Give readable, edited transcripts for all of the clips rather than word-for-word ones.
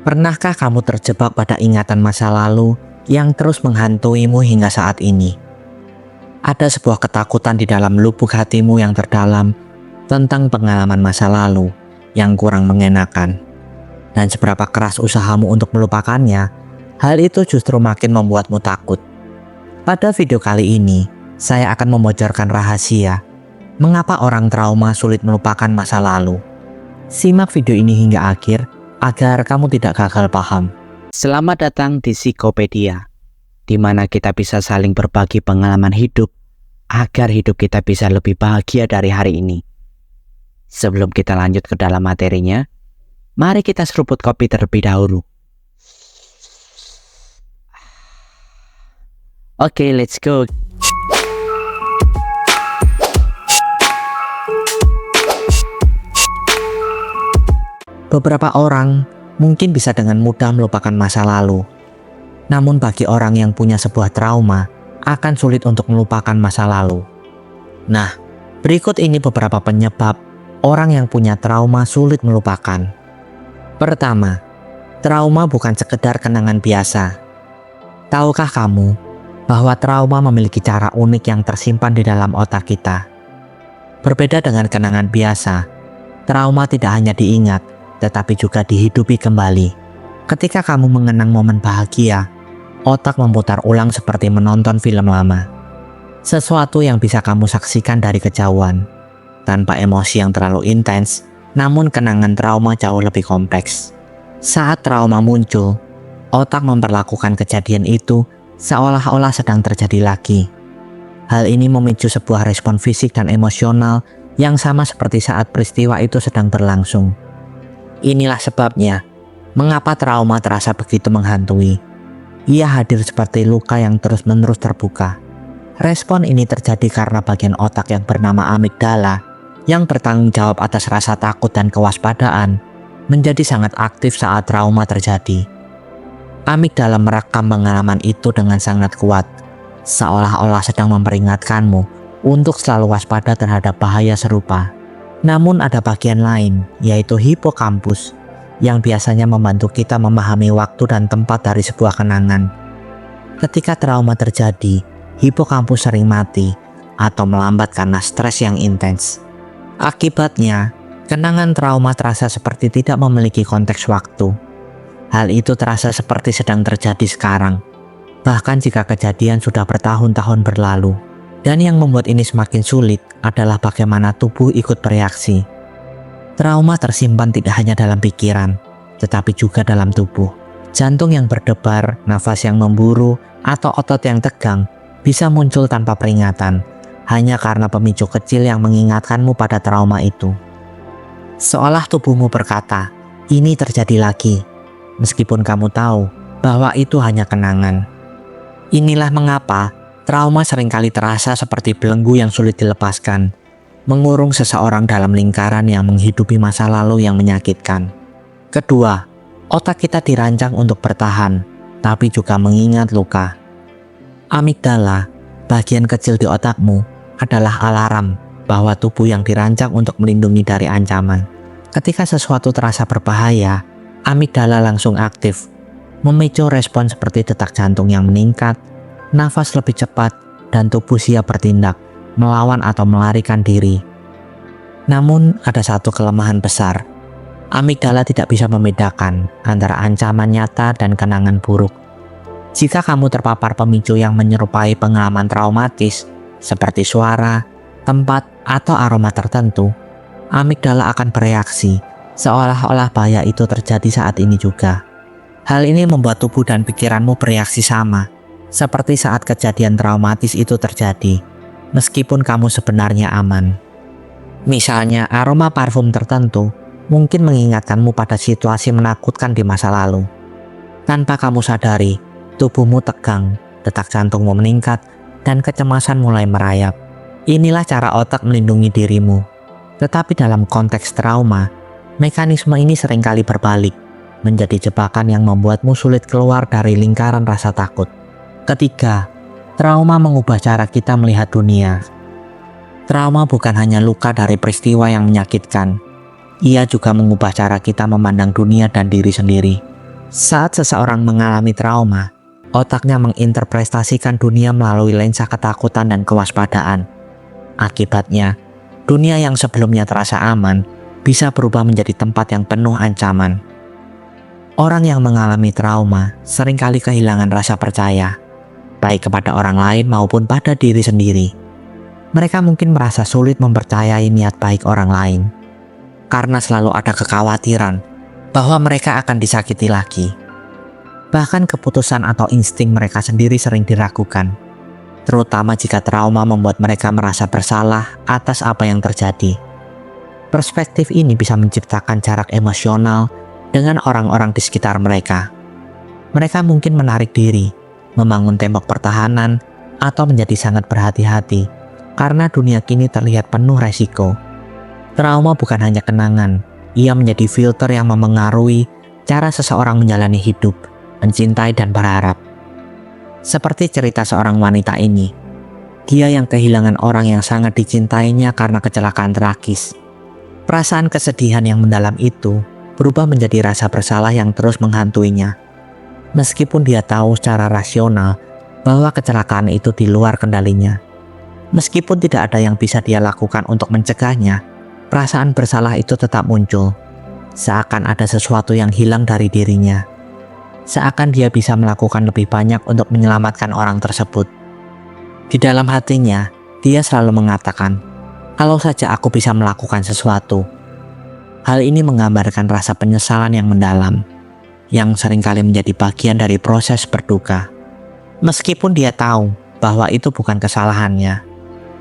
Pernahkah kamu terjebak pada ingatan masa lalu yang terus menghantuimu hingga saat ini? Ada sebuah ketakutan di dalam lubuk hatimu yang terdalam tentang pengalaman masa lalu yang kurang mengenakan. Dan seberapa keras usahamu untuk melupakannya, hal itu justru makin membuatmu takut. Pada video kali ini, saya akan membocorkan rahasia mengapa orang trauma sulit melupakan masa lalu. Simak video ini hingga akhir agar kamu tidak gagal paham. Selamat datang di Psikopedia, di mana kita bisa saling berbagi pengalaman hidup agar hidup kita bisa lebih bahagia dari hari ini. Sebelum kita lanjut ke dalam materinya, mari kita seruput kopi terlebih dahulu. Oke, let's go. Beberapa orang mungkin bisa dengan mudah melupakan masa lalu. Namun bagi orang yang punya sebuah trauma, akan sulit untuk melupakan masa lalu. Nah, berikut ini beberapa penyebab orang yang punya trauma sulit melupakan. Pertama, trauma bukan sekedar kenangan biasa. Tahukah kamu bahwa trauma memiliki cara unik yang tersimpan di dalam otak kita? Berbeda dengan kenangan biasa, trauma tidak hanya diingat, tetapi juga dihidupi kembali. Ketika kamu mengenang momen bahagia, otak memutar ulang seperti menonton film lama. Sesuatu yang bisa kamu saksikan dari kejauhan, tanpa emosi yang terlalu intens, namun kenangan trauma jauh lebih kompleks. Saat trauma muncul, otak memperlakukan kejadian itu seolah-olah sedang terjadi lagi. Hal ini memicu sebuah respon fisik dan emosional yang sama seperti saat peristiwa itu sedang berlangsung. Inilah sebabnya mengapa trauma terasa begitu menghantui. Ia hadir seperti luka yang terus-menerus terbuka. Respon ini terjadi karena bagian otak yang bernama amigdala yang bertanggung jawab atas rasa takut dan kewaspadaan menjadi sangat aktif saat trauma terjadi. Amigdala merekam pengalaman itu dengan sangat kuat, seolah-olah sedang memperingatkanmu untuk selalu waspada terhadap bahaya serupa. Namun ada bagian lain, yaitu hipokampus, yang biasanya membantu kita memahami waktu dan tempat dari sebuah kenangan. Ketika trauma terjadi, hipokampus sering mati atau melambat karena stres yang intens. Akibatnya, kenangan trauma terasa seperti tidak memiliki konteks waktu. Hal itu terasa seperti sedang terjadi sekarang, bahkan jika kejadian sudah bertahun-tahun berlalu. Dan yang membuat ini semakin sulit adalah bagaimana tubuh ikut bereaksi. Trauma tersimpan tidak hanya dalam pikiran, tetapi juga dalam tubuh. Jantung yang berdebar, nafas yang memburu, atau otot yang tegang bisa muncul tanpa peringatan, hanya karena pemicu kecil yang mengingatkanmu pada trauma itu. Seolah tubuhmu berkata, ini terjadi lagi, meskipun kamu tahu bahwa itu hanya kenangan. Inilah mengapa trauma seringkali terasa seperti belenggu yang sulit dilepaskan, mengurung seseorang dalam lingkaran yang menghidupi masa lalu yang menyakitkan. Kedua, otak kita dirancang untuk bertahan, tapi juga mengingat luka. Amigdala, bagian kecil di otakmu, adalah alarm bahwa tubuh yang dirancang untuk melindungi dari ancaman. Ketika sesuatu terasa berbahaya, amigdala langsung aktif, memicu respon seperti detak jantung yang meningkat, nafas lebih cepat, dan tubuh siap bertindak, melawan atau melarikan diri. Namun ada satu kelemahan besar. Amigdala tidak bisa membedakan antara ancaman nyata dan kenangan buruk. Jika kamu terpapar pemicu yang menyerupai pengalaman traumatis, seperti suara, tempat, atau aroma tertentu, amigdala akan bereaksi, seolah-olah bahaya itu terjadi saat ini juga. Hal ini membuat tubuh dan pikiranmu bereaksi sama, seperti saat kejadian traumatis itu terjadi, meskipun kamu sebenarnya aman. Misalnya, aroma parfum tertentu mungkin mengingatkanmu pada situasi menakutkan di masa lalu. Tanpa kamu sadari, tubuhmu tegang, detak jantungmu meningkat, dan kecemasan mulai merayap. Inilah cara otak melindungi dirimu. Tetapi dalam konteks trauma, mekanisme ini seringkali berbalik, menjadi jebakan yang membuatmu sulit keluar dari lingkaran rasa takut. Ketiga, trauma mengubah cara kita melihat dunia. Trauma bukan hanya luka dari peristiwa yang menyakitkan. Ia juga mengubah cara kita memandang dunia dan diri sendiri. Saat seseorang mengalami trauma, otaknya menginterpretasikan dunia melalui lensa ketakutan dan kewaspadaan. Akibatnya, dunia yang sebelumnya terasa aman bisa berubah menjadi tempat yang penuh ancaman. Orang yang mengalami trauma seringkali kehilangan rasa percaya, baik kepada orang lain maupun pada diri sendiri. Mereka mungkin merasa sulit mempercayai niat baik orang lain, karena selalu ada kekhawatiran bahwa mereka akan disakiti lagi. Bahkan keputusan atau insting mereka sendiri sering diragukan, terutama jika trauma membuat mereka merasa bersalah atas apa yang terjadi. Perspektif ini bisa menciptakan jarak emosional dengan orang-orang di sekitar mereka. Mereka mungkin menarik diri, membangun tembok pertahanan, atau menjadi sangat berhati-hati karena dunia kini terlihat penuh resiko. Trauma bukan hanya kenangan, ia menjadi filter yang memengaruhi cara seseorang menjalani hidup, mencintai dan berharap. Seperti cerita seorang wanita ini, dia yang kehilangan orang yang sangat dicintainya karena kecelakaan tragis. Perasaan kesedihan yang mendalam itu berubah menjadi rasa bersalah yang terus menghantuinya. Meskipun dia tahu secara rasional bahwa kecelakaan itu di luar kendalinya. Meskipun tidak ada yang bisa dia lakukan untuk mencegahnya, perasaan bersalah itu tetap muncul. Seakan ada sesuatu yang hilang dari dirinya. Seakan dia bisa melakukan lebih banyak untuk menyelamatkan orang tersebut. Di dalam hatinya, dia selalu mengatakan, "Kalau saja aku bisa melakukan sesuatu." Hal ini menggambarkan rasa penyesalan yang mendalam, yang seringkali menjadi bagian dari proses berduka. Meskipun dia tahu bahwa itu bukan kesalahannya,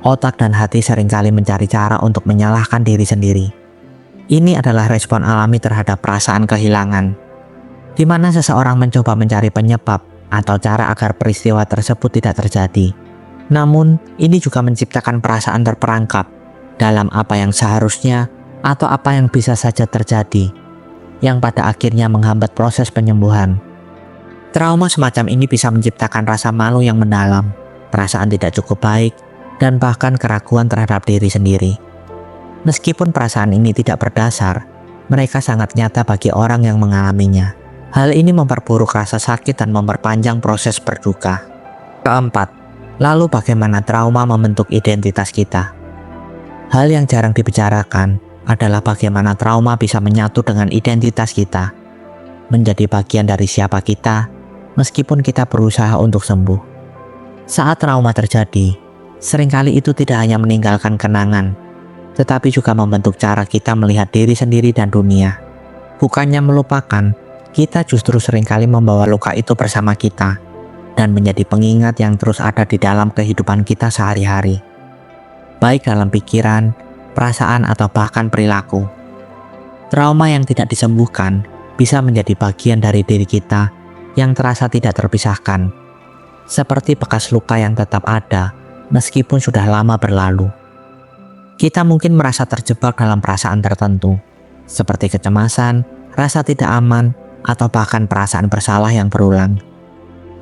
otak dan hati seringkali mencari cara untuk menyalahkan diri sendiri. Ini adalah respon alami terhadap perasaan kehilangan, di mana seseorang mencoba mencari penyebab atau cara agar peristiwa tersebut tidak terjadi. Namun, ini juga menciptakan perasaan terperangkap dalam apa yang seharusnya atau apa yang bisa saja terjadi, yang pada akhirnya menghambat proses penyembuhan. Trauma semacam ini bisa menciptakan rasa malu yang mendalam, perasaan tidak cukup baik, dan bahkan keraguan terhadap diri sendiri. Meskipun perasaan ini tidak berdasar, mereka sangat nyata bagi orang yang mengalaminya. Hal ini memperburuk rasa sakit dan memperpanjang proses berduka. Keempat, lalu bagaimana trauma membentuk identitas kita? Hal yang jarang dibicarakan adalah bagaimana trauma bisa menyatu dengan identitas kita, menjadi bagian dari siapa kita, meskipun kita berusaha untuk sembuh. Saat trauma terjadi, seringkali itu tidak hanya meninggalkan kenangan, tetapi juga membentuk cara kita melihat diri sendiri dan dunia. Bukannya melupakan, kita justru seringkali membawa luka itu bersama kita, dan menjadi pengingat yang terus ada di dalam kehidupan kita sehari-hari, baik dalam pikiran, perasaan, atau bahkan perilaku. Trauma yang tidak disembuhkan bisa menjadi bagian dari diri kita yang terasa tidak terpisahkan, seperti bekas luka yang tetap ada meskipun sudah lama berlalu. Kita mungkin merasa terjebak dalam perasaan tertentu, seperti kecemasan, rasa tidak aman, atau bahkan perasaan bersalah yang berulang.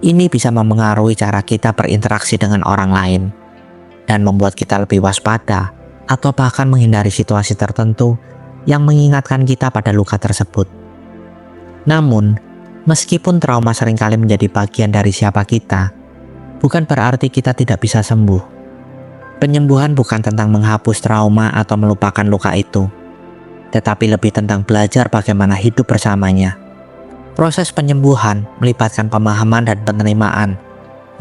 Ini bisa memengaruhi cara kita berinteraksi dengan orang lain, dan membuat kita lebih waspada atau bahkan menghindari situasi tertentu yang mengingatkan kita pada luka tersebut. Namun, meskipun trauma seringkali menjadi bagian dari siapa kita, bukan berarti kita tidak bisa sembuh. Penyembuhan bukan tentang menghapus trauma atau melupakan luka itu, tetapi lebih tentang belajar bagaimana hidup bersamanya. Proses penyembuhan melibatkan pemahaman dan penerimaan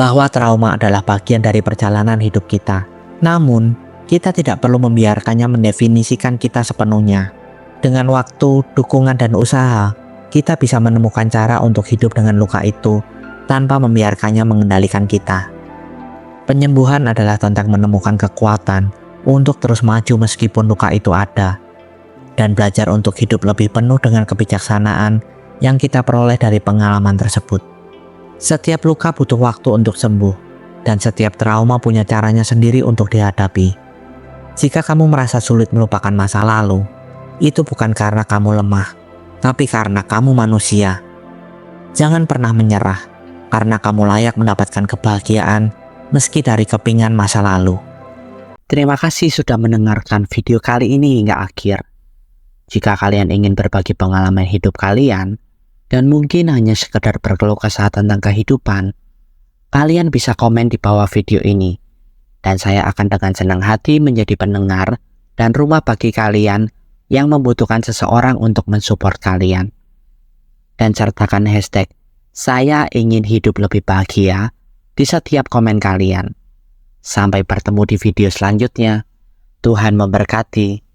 bahwa trauma adalah bagian dari perjalanan hidup kita. Namun, kita tidak perlu membiarkannya mendefinisikan kita sepenuhnya. Dengan waktu, dukungan, dan usaha, kita bisa menemukan cara untuk hidup dengan luka itu tanpa membiarkannya mengendalikan kita. Penyembuhan adalah tentang menemukan kekuatan untuk terus maju meskipun luka itu ada, dan belajar untuk hidup lebih penuh dengan kebijaksanaan yang kita peroleh dari pengalaman tersebut. Setiap luka butuh waktu untuk sembuh, dan setiap trauma punya caranya sendiri untuk dihadapi. Jika kamu merasa sulit melupakan masa lalu, itu bukan karena kamu lemah, tapi karena kamu manusia. Jangan pernah menyerah, karena kamu layak mendapatkan kebahagiaan meski dari kepingan masa lalu. Terima kasih sudah mendengarkan video kali ini hingga akhir. Jika kalian ingin berbagi pengalaman hidup kalian, dan mungkin hanya sekedar berkeluh kesah tentang kehidupan, kalian bisa komen di bawah video ini. Dan saya akan dengan senang hati menjadi pendengar dan rumah bagi kalian yang membutuhkan seseorang untuk mensupport kalian. Dan sertakan hashtag "Saya ingin hidup lebih bahagia" di setiap komen kalian. Sampai bertemu di video selanjutnya. Tuhan memberkati.